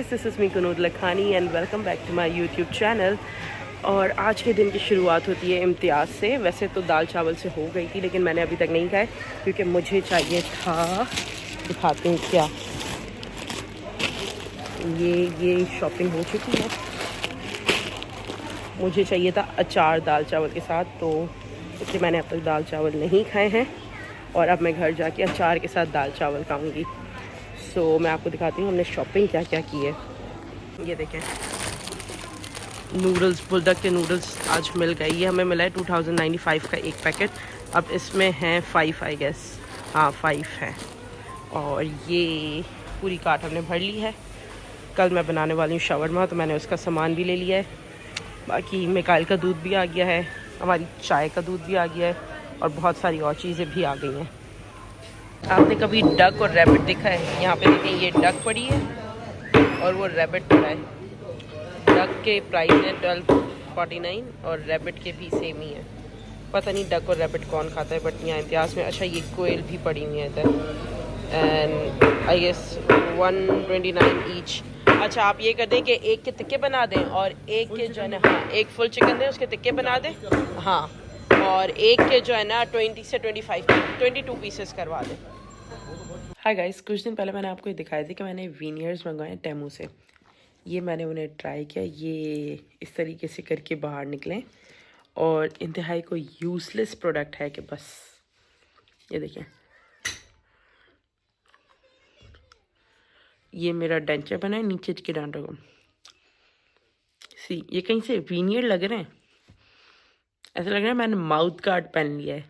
This is me Kunood Lakhani and welcome back to my YouTube channel. और आज के दिन की शुरुआत होती है इम्तियाज़ से। वैसे तो दाल चावल से हो गई थी लेकिन मैंने अभी तक नहीं खाए क्योंकि मुझे चाहिए था, दिखाते हैं क्या, ये शॉपिंग हो चुकी है। मुझे चाहिए था अचार दाल चावल के साथ, तो इसलिए मैंने अब तक दाल चावल नहीं खाए हैं और अब मैं घर जाके अचार के साथ दाल चावल खाऊंगी। सो मैं आपको दिखाती हूँ हमने शॉपिंग क्या क्या की है। ये देखें, नूडल्स, बुलडक के नूडल्स आज मिल गए। ये हमें मिला है 2095 का एक पैकेट। अब इसमें हैं 5 आई गेस, हाँ 5 है। और ये पूरी कार्ट हमने भर ली है। कल मैं बनाने वाली हूँ शवरमा, तो मैंने उसका सामान भी ले लिया है। बाकी मिकाइल का दूध भी आ गया है, हमारी चाय का दूध भी आ गया है और बहुत सारी और चीज़ें भी आ गई हैं। आपने कभी डक और रैबिट देखा है? यहाँ पे देखें, ये डक पड़ी है और वो रैबिट पड़ा है। डक के प्राइस है 1249 और रैबिट के भी सेम ही है। पता नहीं डक और रैबिट कौन खाता है, बट यहाँ इतिहास में अच्छा ये कोयल भी पड़ी हुई है इधर। And I guess 129 each. अच्छा आप ये कर दें कि एक के टिक्के बना दें और एक के जो है ना, हाँ एक फुल चिकन दें, उसके टिक्के बना दें, हाँ, और एक के जो है ना 20 से 22 पीसेस करवा दें। हाय गाइस, कुछ दिन पहले मैंने आपको ये दिखाया था कि मैंने वीनियर्स मंगवाए टेमू से। ये मैंने उन्हें ट्राई किया, ये इस तरीके से करके बाहर निकले और इंतहाई को यूज़लेस प्रोडक्ट है कि बस। ये देखें, ये मेरा डेंचर बना है नीचे के डांटों को। सी, ये कहीं से वीनियर लग रहे हैं, ऐसा लग रहा है मैंने माउथ गार्ड पहन लिया है।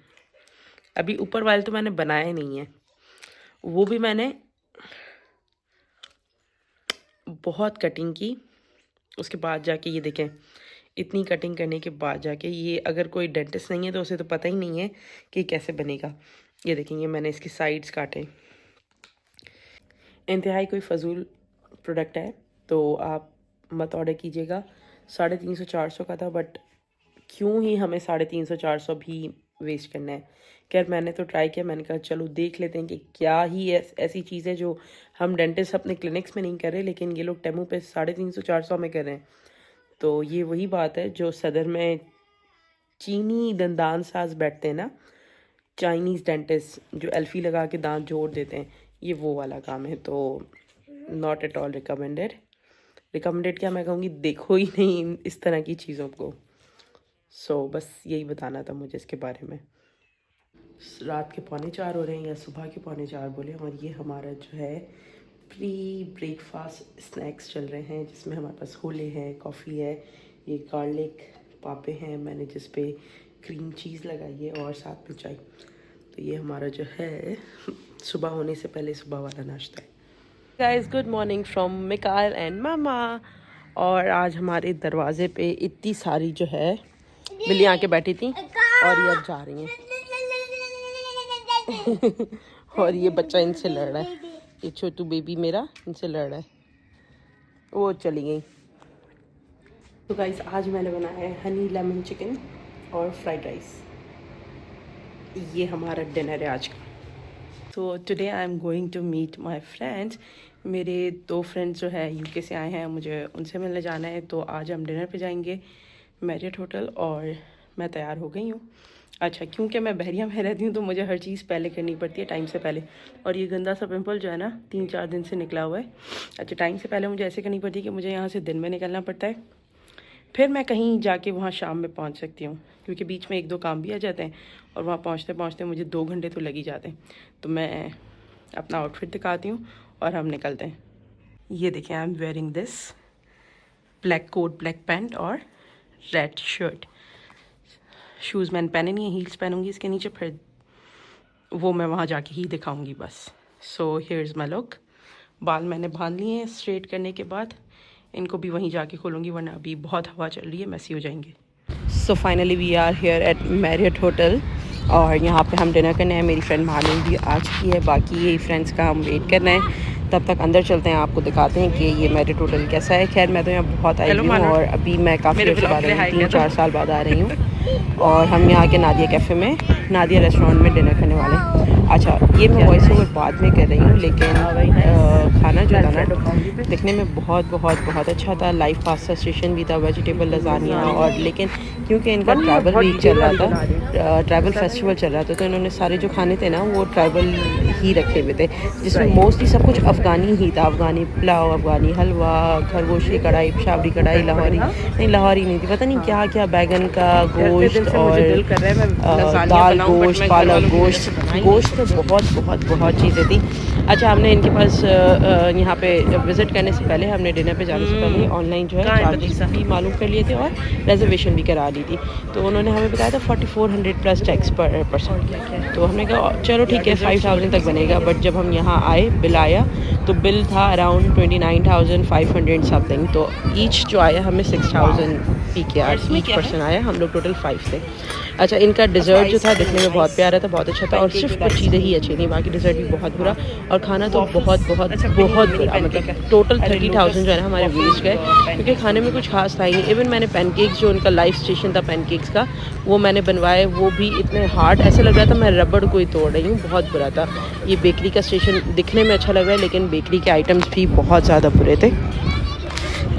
अभी ऊपर वाले तो मैंने बनाए नहीं है, वो भी मैंने बहुत कटिंग की, उसके बाद जाके ये देखें, इतनी कटिंग करने के बाद जाके ये, अगर कोई डेंटिस्ट नहीं है तो उसे तो पता ही नहीं है कि कैसे बनेगा। ये देखेंगे, मैंने इसकी साइड्स काटे। इंतहाई कोई फजूल प्रोडक्ट है तो आप मत ऑर्डर कीजिएगा। 350-400 का था, बट क्यों ही हमें 350-400 भी वेस्ट करना है। खैर मैंने तो ट्राई किया, मैंने कहा चलो देख लेते हैं कि क्या ही ऐसी चीज़ है जो हम डेंटिस्ट अपने क्लिनिक्स में नहीं कर रहे, लेकिन ये लोग टेमू पे 350-400 में कर रहे हैं। तो ये वही बात है जो सदर में चीनी दंदान साज बैठते हैं ना, चाइनीज़ डेंटिस्ट जो एल्फी लगा के दांत जोड़ देते हैं, ये वो वाला काम है। तो नॉट एट ऑल रिकमेंडेड क्या मैं कहूँगी, देखो ही नहीं इस तरह की चीज़ों को। सो बस यही बताना था मुझे इसके बारे में। रात के 3:45 हो रहे हैं या सुबह के 3:45 बोले, और ये हमारा जो है प्री ब्रेकफास्ट स्नैक्स चल रहे हैं, जिसमें हमारे पास होले हैं, कॉफ़ी है, ये गार्लिक पापे हैं मैंने जिस पे क्रीम चीज़ लगाई है, और साथ में चाय। तो ये हमारा जो है सुबह होने से पहले सुबह वाला नाश्ता है। Guys, good morning from Mikail and mama. और आज हमारे दरवाजे पे इतनी सारी जो है बिल्लियाँ आके बैठी थी और ये अब जा रही हैं और ये बच्चा इनसे लड़ रहा है, ये छोटू बेबी मेरा इनसे लड़ रहा है, वो चली गई। तो गाइस, आज मैंने बनाया है हनी लेमन चिकन और फ्राइड राइस। ये हमारा डिनर है आज का। तो today I am going to meet my friends. मेरे 2 फ्रेंड्स जो है यूके से आए हैं, मुझे उनसे मिलने जाना है। तो आज हम डिनर पे जाएंगे मैरियट होटल, और मैं तैयार हो गई हूँ। अच्छा, क्योंकि मैं बहरिया में रहती हूँ तो मुझे हर चीज़ पहले करनी पड़ती है, टाइम से पहले। और ये गंदा सा पिंपल जो है ना 3-4 दिन से निकला हुआ है। अच्छा, टाइम से पहले मुझे ऐसे करनी पड़ती है कि मुझे यहाँ से दिन में निकलना पड़ता है, फिर मैं कहीं जाके वहाँ शाम में पहुँच सकती हूँ, क्योंकि बीच में 1-2 काम भी आ जाते हैं और वहाँ पहुँचते पहुँचते मुझे 2 घंटे तो लग ही जाते हैं। तो मैं अपना आउटफिट दिखाती हूँ और हम निकलते हैं। ये देखें, I am wearing this black coat, black pant और रेड शर्ट। शूज़ मैंने पहने नहीं है, हील्स पहनूंगी इसके नीचे, फिर वो मैं वहाँ जाके ही दिखाऊंगी बस। So here is my look. बाल मैंने बांध लिए हैं स्ट्रेट करने के बाद, इनको भी वहीं जाके खोलूँगी वरना अभी बहुत हवा चल रही है, मैसी हो जाएंगे। So finally we are here at Marriott hotel और यहाँ पे हम डिनर करने हैं। मेरी फ्रेंड मालूम भी आ चुकी है, बाकी यही फ्रेंड्स का हम वेट कर रहे हैं। तब तक अंदर चलते हैं, आपको दिखाते हैं कि ये मैरियट होटल कैसा है। खैर मैं तो यहाँ बहुत आई हूँ और अभी मैं काफ़ी देर बाद 3-4 साल बाद आ रही हूँ। और हम यहाँ के नादिया कैफ़े में, नादिया रेस्टोरेंट में डिनर करने वाले हैं। अच्छा ये मैं वॉइस ओवर बाद में कर रही हूँ, लेकिन खाना जो था ना दिखने में बहुत बहुत बहुत अच्छा था। लाइव पास्ता स्टेशन भी था, वेजिटेबल लजानिया, और लेकिन क्योंकि इनका ट्रैवल वीक चल रहा था, ट्रैवल फेस्टिवल चल रहा था, तो इन्होंने सारे जो खाने थे ना वो ट्रैवल ही रखे हुए थे, जिसमें मोस्टली सब कुछ अफ़गानी ही था। अफ़गानी पुलाव, अफ़गानी हलवा, खरगोश की कढ़ाई, पेशावरी कढ़ाई, लाहौरी नहीं, लाहौरी नहीं थी, पता नहीं क्या क्या, बैगन का गोश्त और दाल गोश्त, पालक गोश्त, गोश्त तो बहुत बहुत बहुत चीज़ें थी। अच्छा हमने इनके पास यहाँ पे विज़िट करने से पहले, हमने डिनर पे जाने से पहले ऑनलाइन जो है चार्जेस भी मालूम कर लिए थे और रिजर्वेशन भी करा ली थी। तो उन्होंने हमें बताया था 4400 प्लस टैक्स पर पर्सन। तो हमने कहा चलो ठीक है 5000 तक बनेगा, बट जब हम यहाँ आए बिल आया तो बिल था अराउंड 29,500 समथिंग। तो ईच जो आया हमें 6000 पी के आर ईच पर्सन आया, हम लोग टोटल 5 थे। अच्छा इनका डिज़र्ट जो था दिखने में बहुत प्यारा था, बहुत अच्छा था, और सिर्फ कुछ चीज़ें ही अच्छी थी, बाकी डिज़र्ट भी बहुत बुरा, और खाना तो बहुत बहुत बहुत बुरा। मतलब टोटल 30,000 जो है ना हमारे वेस्ट गए, क्योंकि खाने में कुछ खास था ही नहीं। इवन मैंने पैनकेक्स, जो उनका लाइव स्टेशन था पैनकेक्स का, वो मैंने बनवाए, वो भी इतने हार्ड, ऐसे लग रहा था मैं रबड़ को ही तोड़ रही हूँ, बहुत बुरा था। ये बेकरी का स्टेशन दिखने में अच्छा लग रहा है, लेकिन बेकरी के आइटम्स भी बहुत ज़्यादा बुरे थे।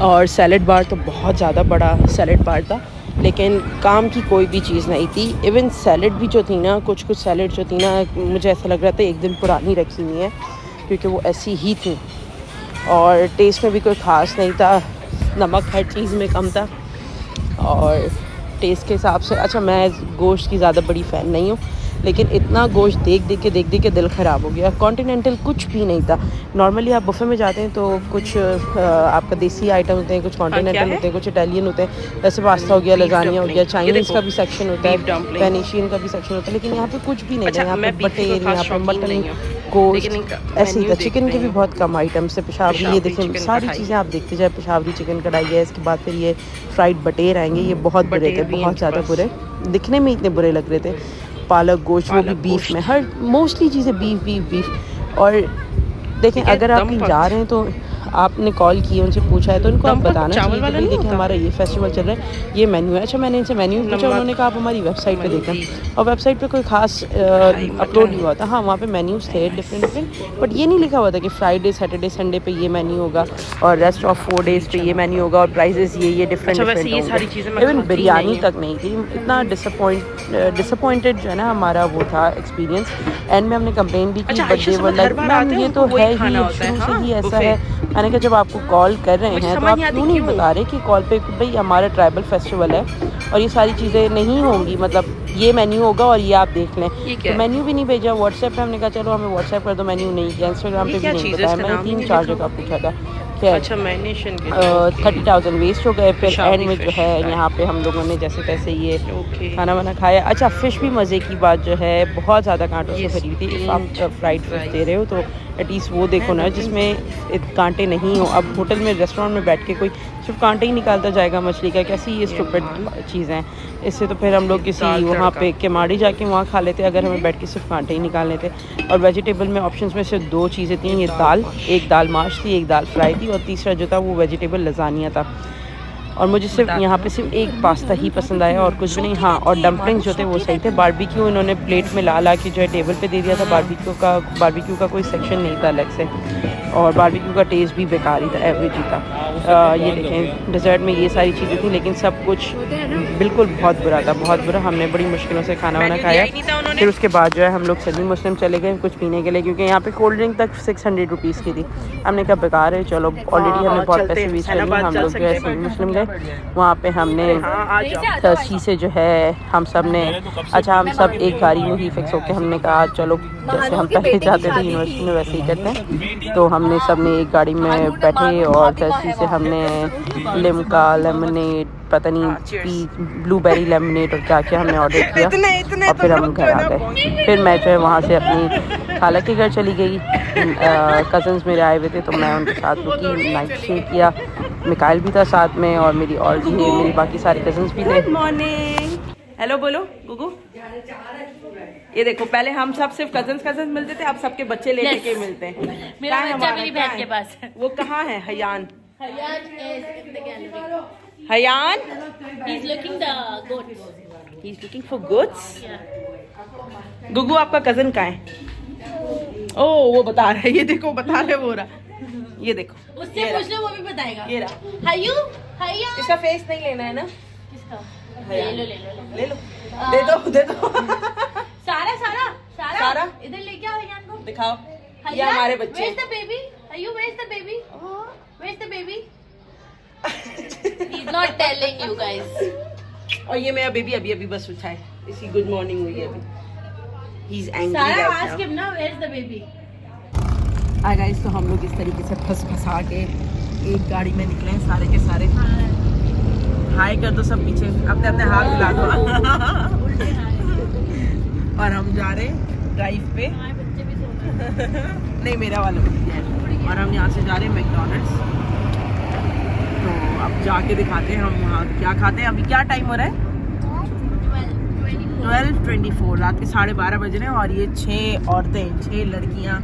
और सैलड बार तो बहुत ज़्यादा बड़ा सैलड बार था, लेकिन काम की कोई भी चीज़ नहीं थी। इवन सैलड भी जो थी ना, कुछ कुछ सैलड जो थी ना, मुझे ऐसा लग रहा था एक दिन पुरानी रखी हुई है, क्योंकि वो ऐसी ही थी। और टेस्ट में भी कोई ख़ास नहीं था, नमक हर चीज़ में कम था। और टेस्ट के हिसाब से, अच्छा मैं गोश्त की ज़्यादा बड़ी फ़ैन नहीं हूँ, लेकिन इतना गोश्त देख देख के दिल ख़राब हो गया। कॉन्टिनेंटल कुछ भी नहीं था। नॉर्मली आप बुफ़े में जाते हैं तो कुछ आपका देसी आइटम होते हैं, कुछ कॉन्टिनेंटल होते हैं, कुछ इटालियन होते हैं, जैसे पास्ता हो गया, लजानिया हो गया, चाइनीज़ का भी सेक्शन होता है, वेनेशियन का भी सेक्शन होता है, लेकिन यहाँ पे कुछ भी नहीं था। यहाँ पे बटेर, यहाँ पे मटन, गोश्त ऐसे ही था। चिकन के भी बहुत कम आइटम्स थे। पेशावरी, ये देखें सारी चीज़ें आप देखते जाए, पेशावरी चिकन कढ़ाई है, इसके बाद फिर ये फ्राइड बटेर आएंगे, ये बहुत बुरे थे, बहुत ज़्यादा बुरे, दिखने में इतने बुरे लग रहे थे। पालक गोश्त, वो भी बीफ में, हर मोस्टली चीज़ें बीफ बीफ बीफ। और देखें अगर आप कहीं जा रहे हैं तो आपने कॉल की, उनसे पूछा है तो उनको आप बताना चाहिए कि भाई देखिए हमारा ये फेस्टिवल चल रहा है, ये मेन्यू है। अच्छा मैंने इनसे मेन्यू पूछा, उन्होंने कहा आप हमारी वेबसाइट पे देखें, और वेबसाइट पे कोई खास अपलोड नहीं हुआ था। हाँ वहाँ पे मेन्यूज़ थे डिफरेंट डिफरेंट, बट ये नहीं लिखा हुआ था कि फ्राइडे सैटरडे संडे पे ये मेन्यू होगा और रेस्ट ऑफ 4 डेज़ पे ये मेन्यू होगा और प्राइजेस ये डिफरेंट डिफरेंट होंगे। इवन बिरयानी तक नहीं थी। इतना डिसअपॉइंटेड जो है ना हमारा वो था एक्सपीरियंस। एंड में हमने कंप्लेन भी की, but they were like ma'am ये तो है ही, शुरू से ही ऐसा है। मैंने कहा जब आपको कॉल कर रहे हैं तो आप क्यों नहीं बता रहे कि कॉल पे कि भाई हमारा ट्राइबल फेस्टिवल है और ये सारी चीज़ें नहीं होंगी, मतलब ये मेन्यू होगा और ये आप देख लें। तो मेन्यू भी नहीं भेजा व्हाट्सएप पे, हमने कहा चलो हमें व्हाट्सएप कर दो, मेन्यू नहीं किया, इंस्टाग्राम पे भी नहीं बताया। मैंने 3-4 जगह पूछा था। अच्छा 30,000 वेस्ट हो गए। फिर एंड में जो है यहाँ पे हम लोगों ने जैसे तैसे ये खाना वाना खाया। अच्छा फ़िश भी मज़े की बात जो है बहुत ज़्यादा कांटों से भरी थी। इफ़ आप फ्राइड फिश दे रहे हो तो एटलीस्ट वो देखो ना जिसमें कांटे नहीं हो। अब होटल में रेस्टोरेंट में बैठ के कोई सिर्फ कांटे ही निकालता जाएगा मछली का, कैसी ये स्टूपिड चीज़ है। इससे तो फिर हम लोग किसी वहाँ पे केमाड़ी जाके वहाँ खा लेते अगर हमें बैठ के सिर्फ कांटे ही निकालने थे। और वेजिटेबल में ऑप्शंस में सिर्फ 2 चीज़ें थी, ये दाल, एक दाल माश थी, एक दाल फ्राई थी, और तीसरा जो था वो वेजिटेबल लजानिया था। और मुझे सिर्फ यहाँ पे सिर्फ एक पास्ता ही पसंद आया और कुछ भी नहीं। हाँ और डम्पलिंग्स जो थे वो सही थे। बारबेक्यू इन्होंने प्लेट में ला के जो है टेबल पे दे दिया था। बारबेक्यू का कोई सेक्शन नहीं था अलग से, और बारबेक्यू का टेस्ट भी बेकार ही था, एवरेज ही था। ये देखें डिज़र्ट में ये सारी चीज़ें थी, लेकिन सब कुछ बिल्कुल बहुत बुरा था, बहुत बुरा। हमने बड़ी मुश्किलों से खाना वाना खाया। फिर उसके बाद जो है हम लोग सनी मुस्लिम चले गए कुछ पीने के लिए, क्योंकि यहाँ पे कोल्ड ड्रिंक तक 600 रुपीज़ की थी। हमने कहा बेकार है, चलो ऑलरेडी हमने बहुत पैसे वेस्ट कर लिए। हम लोग जो है सनी मुस्लिम गए, वहाँ पे हमने थर्सी से जो है हम सब ने, अच्छा हम सब एक गाड़ी में ही फिक्स होके हमने कहा चलो जैसे हम पहले जाते थे यूनिवर्सिटी में वैसे ही करते हैं। तो हमने सब ने एक गाड़ी में बैठे और थर्सी से हमने लिम्का, लेमनेड, पता नहीं ब्लूबेरी लेमनेड और क्या क्या हमने ऑर्डर किया, और फिर हम घर आ गए। फिर मैं जो है वहाँ से अपनी खाला के घर चली गई। कज़न्स मेरे आए हुए थे तो मैं उनके साथ रुकी, नाइट स्टे किया। मिकाइल भी था साथ में और मेरी मेरी बाकी सारे कज़न्स भी थे। गुड मॉर्निंग, हेलो बोलो गुगू। ये देखो पहले हम सब सिर्फ कज़न्स मिलते थे, अब सबके बच्चे लेके मिलते हैं। मेरा बच्चा मेरी बहन के पास है। वो कहाँ है? Hayyan He's looking the goats. He's looking for goats. Gugu आपका कज़न कहाँ है? ओ वो बता रहा है, ये देखो बता रहे वो रहा, ये देखो उससे पूछ लो, वो भी बताएगा। ये रहा। हायू हाया इसका फेस नहीं लेना है ना? किसका? हया। ले लो ले लो, दे दो सारा सारा सारा सारा? इधर लेके आओ हयान को। दिखाओ, ये हमारे बच्चे। Where's the baby? Hayu, where's the baby? Where's the baby? He's not telling you guys. और ये मेरा बेबी अभी अभी बस उठा है, इसकी गुड मॉर्निंग हुई है अभी। He's angry सारा right ask now. him now, where's the baby? Hi guys, तो हम लोग इस तरीके से फंसा के एक गाड़ी में निकले हैं सारे के सारे। हाय कर दो सब पीछे, अपने अपने हाथ मिला दो। और हम जा रहे हैं ड्राइव पे। हमारे बच्चे भी सो रहे नहीं, मेरा वाला भी है। और हम यहाँ से जा रहे हैं मैकडॉनल्ड्स। तो अब जाके दिखाते हैं हम वहाँ क्या खाते हैं। अभी क्या टाइम हो रहा है? 12:24, रात के 12:30 बज रहे हैं। और ये 6 औरतें, 6 लड़कियाँ,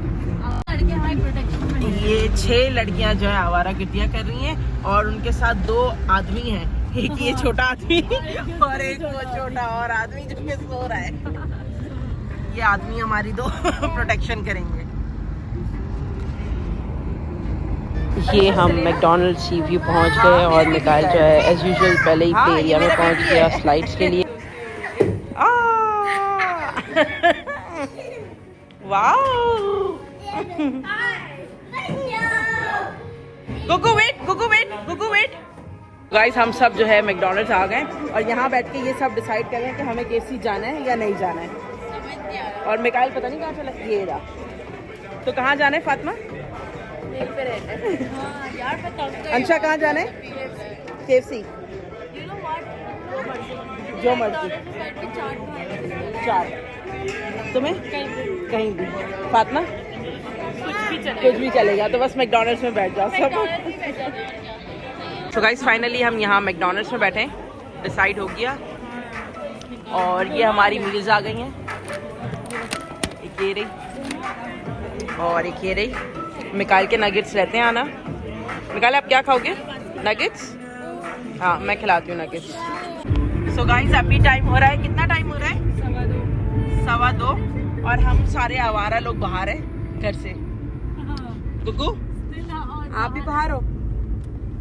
लड़के हमारी प्रोटेक्शन में नहीं ये 6 लड़कियाँ जो है आवारागर्दियाँ कर रही हैं। और उनके साथ 2 आदमी हैं, एक ये छोटा आदमी और एक वो छोटा और आदमी जो कि सो रहा है। ये आदमी हमारी 2 प्रोटेक्शन करेंगे। ये हम मैकडॉनल्ड सी व्यू पहुँच गए और मिकाइल जो है एज यूजुअल पहले ही प्ले एरिया में पहुँच गया स्लाइड्स के लिए। Wow, Gugu wait. गाइस, हम सब जो है मैकडॉनल्ड्स आ गए और यहाँ बैठ के ये सब डिसाइड कर रहे हैं कि हमें केसी जाना है या नहीं जाना है। समझ नहीं आ रहा। और मिकाइल पता नहीं कहाँ चला, ये रहा। तो कहाँ जाना है फातिमा? दिल पे रहता है। हाँ यार, मैं तंग गई। अंशा कहाँ जाना है? KFC। You know what? जो मर्जी। बैठ के चाट खाएंगे। चार तुम्हें कहीं कहीं भी। फातिमा कुछ भी चलेगा। कुछ भी चलेगा, तो बस मैकडॉनल्ड्स में बैठ जाओ सब। मैकडॉनल्ड्स ही बैठ जाते हैं और क्या। तो गाइस फाइनली हम यहाँ मैकडॉनल्ड्स में बैठे हैं, डिसाइड हो गया। और ये हमारी मील्स आ गई हैं, एक ये रही और एक ये रही। मिकाइल के नगेट्स रहते हैं आना। मिकाइल आप क्या खाओगे? नगेट्स? हाँ, मैं खिलाती हूँ नगेट्स। सो गाइस अभी टाइम हो रहा है, कितना टाइम हो रहा है? 2:15। और हम सारे आवारा लोग बाहर हैं घर से। गुगू आप भी बाहर हो?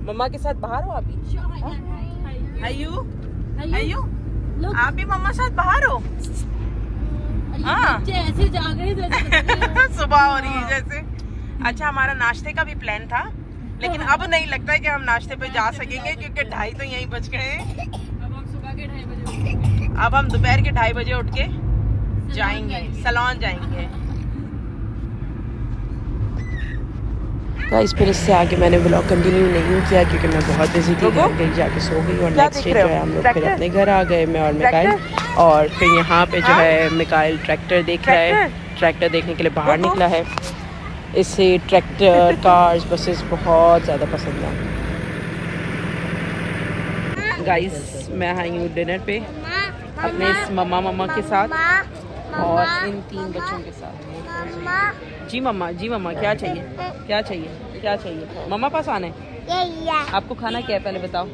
मम्मा के साथ बाहर हो आप भी? आयु आप भी मम्मा साथ बाहर हो? हाँ। बच्चे ऐसे जाग रहे थे। सुबह हो रही है जैसे। अच्छा, हमारा नाश्ते का भी प्लान था, लेकिन अब नहीं लगता है कि हम नाश्ते पे जा सकेंगे क्योंकि 2:30 तो यहीं बज गए हैं। अब हम सुबह के 2:30 बजे अब हम दोपहर के 2:30 बजे उठ के जाएंगे, सैलून जाएंगे। गाइस फिर इससे आगे मैंने व्लॉग कंटिन्यू नहीं किया क्योंकि मैं बहुत बिजी थी, घर गई जाके सो गई। और नेक्स्ट डे जो है हम लोग फिर अपने घर आ गए, मैं और मिकाइल। और फिर यहाँ पे जो है मिकाइल ट्रैक्टर देख रहा है, ट्रैक्टर देखने के लिए बाहर निकला है। इसे ट्रैक्टर, कार्स, बसेस बहुत ज़्यादा पसंद है। गाइस मैं आई हूँ डिनर पे अपने इस मम्मा के साथ और इन 3 बच्चों के साथ। जी मम्मा क्या चाहिए? मम्मा पास आना है? आपको खाना क्या है पहले बताओ।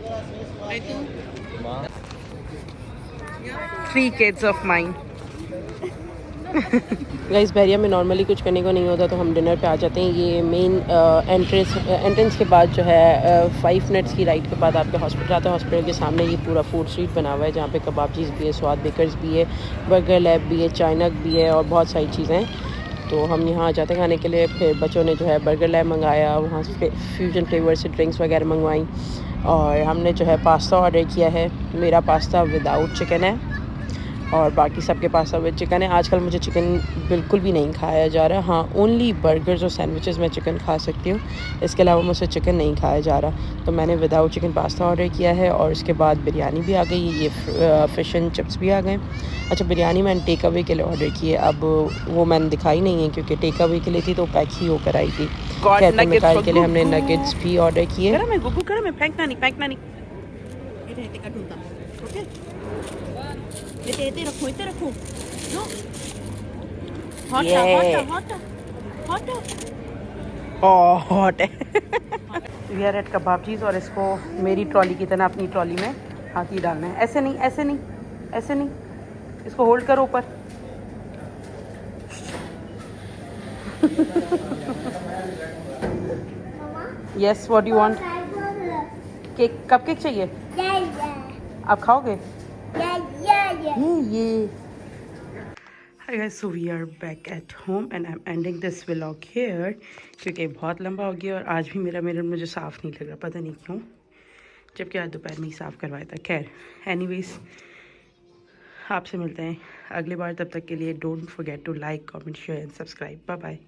3 kids of mine। गाइस बहरिया में नॉर्मली कुछ करने को नहीं होता तो हम डिनर पे आ जाते हैं। ये मेन एंट्रेंस के बाद जो है 5 मिनट्स की राइड के बाद आपके हॉस्पिटल आता है। हॉस्पिटल के सामने ये पूरा फूड स्ट्रीट बना हुआ है जहाँ पे कबाबचीज़ भी है, स्वाद बेकर्स भी है, बर्गर लैब भी है, चाइनक भी है और बहुत सारी चीज़ें हैं। तो हम यहाँ आ जाते हैं खाने के लिए। फिर बच्चों ने जो है बर्गर लैब मंगाया, वहाँ से फ्यूजन फ्लेवर से ड्रिंक्स वगैरह मंगवाई। और हमने जो है पास्ता ऑर्डर किया है। मेरा पास्ता विदाउट चिकन है और बाकी सबके पास्ता विद चिकन है। आजकल मुझे चिकन बिल्कुल भी नहीं खाया जा रहा। हाँ, ओनली बर्गर्स और सैंडविचेस में चिकन खा सकती हूँ, इसके अलावा मुझसे चिकन नहीं खाया जा रहा। तो मैंने विदाउट चिकन पास्ता ऑर्डर किया है और उसके बाद बिरयानी भी आ गई, ये फ़िश एंड चिप्स भी आ गए। अच्छा, बिरयानी मैंने टेक अवे के लिए ऑर्डर की है, अब वो मैंने दिखाई नहीं है क्योंकि टेक अवे के लिए थी तो पैक ही होकर आई थी। मिकाइल के लिए हमने नगेट्स भी ऑर्डर किए। हॉट है। वी आर एट कबाबचीज़ और इसको मेरी ट्रॉली की तरह अपनी ट्रॉली में हाथ ही डालना है। ऐसे नहीं, इसको होल्ड करो ऊपर। Yes, what you want? Cake, cup cake चाहिए? आप खाओगे? ये Hi guys, so we are back at home and I'm ending this vlog here क्योंकि बहुत लंबा हो गया और आज भी मेरा मिरर मुझे साफ़ नहीं लग रहा, पता नहीं क्यों, जबकि आज दोपहर में ही साफ़ करवाया था। खैर, एनीवेज, आपसे मिलते हैं अगली बार, तब तक के लिए don't forget to like, comment, share and subscribe. Bye bye.